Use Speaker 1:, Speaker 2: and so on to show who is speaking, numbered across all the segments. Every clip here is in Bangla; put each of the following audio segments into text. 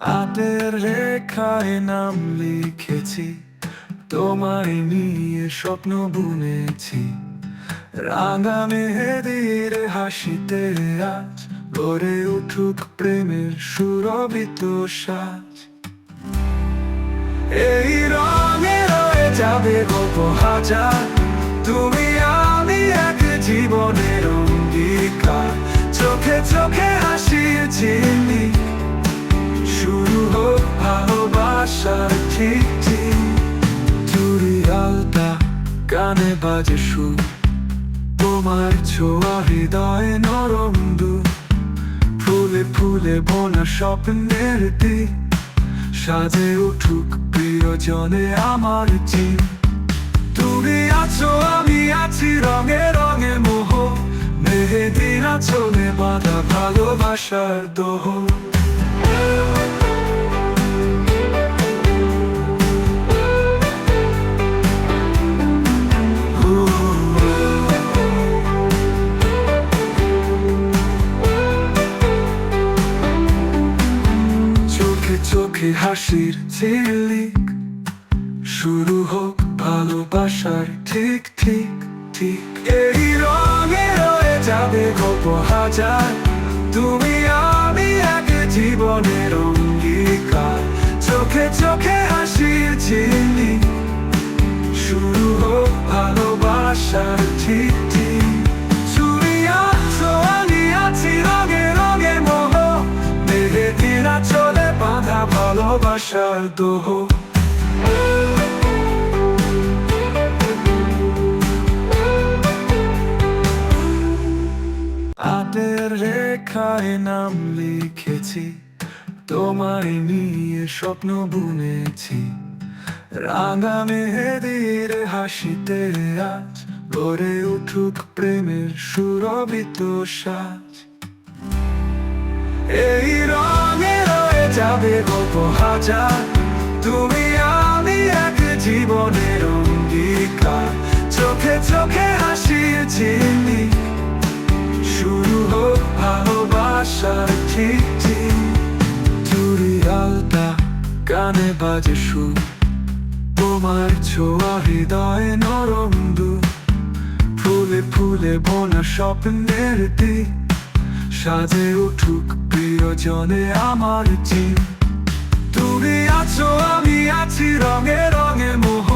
Speaker 1: হাতের রেখায় নাম লিখেছি, তোমায় নিয়ে স্বপ্ন বুনেছি। রাঙা মেহেদির হাসিতে আজ গড়ে উঠুক প্রেমের সুরভিত সাজ। এই রঙে রয়ে যাবে গল্প হাজার, তুমি আমি এক জীবনের অঙ্গীকার। চোখে চোখে হাসির ঝিলিক, শুরু হোক ভালোবাসার ঠিক ঠিক। চুড়ি আলতা, কানে বাজে সুর, তোমার ছোঁয়া হৃদয়ে নরম দুধ। ফুলে ফুলে বোনা স্বপ্নের দিক, সাজে উঠুক প্রিয়জনে আমার চিন। তুমি আছো আমি আছি, রঙে রঙে মোহ, মেহেদির আঁচলে বাঁধা ভালোবাসার দোহ। চোখে চোখে হাসির ঝিলিক, শুরু হোক ভালোবাসার ঠিক ঠিক ঠিক। এই রঙে রয়ে যাবে গল্প হাজার, তুমি আমি এক জীবনের অঙ্গীকার। চোখে চোখে হাসির ঝিলিক, শুরু হোক ভালোবাসার ঠিক ঠিক। চুড়ি আছো আমি আছি, রঙে রঙে মোহ, মেহেদির আঁচলে বাঁধা ভালোবাসার দোহ। হাতের রেখায় নাম লিখেছি, তোমায় নিয়ে স্বপ্ন বুনেছি। রাঙা মেহেদির হাসিতে আজ গড়ে উঠুক প্রেমের সুরভিত সাজ। এই রঙে রয়ে যাবে গল্প হাজার, তুমি আমি এক জীবনের অঙ্গীকার। চোখে চোখে হাসির ঝিলিক, শুরু হোক ভালোবাসার ঠিক ঠিক। চুড়ি আলতা, কানে বাজে সুর, তোমার ছোঁয়া হৃদয়ে নরম দুধ। ফুলে ফুলে বোনা স্বপ্নের দিক, সাজে উঠুক প্রিয়জনে আমার চিন। তুমি আছো আমি আছি, রঙে রঙে মোহ,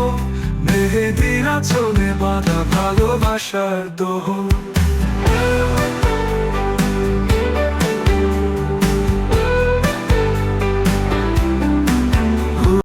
Speaker 1: মেহেদির আঁচলে বাঁধা ভালোবাসার দোহ।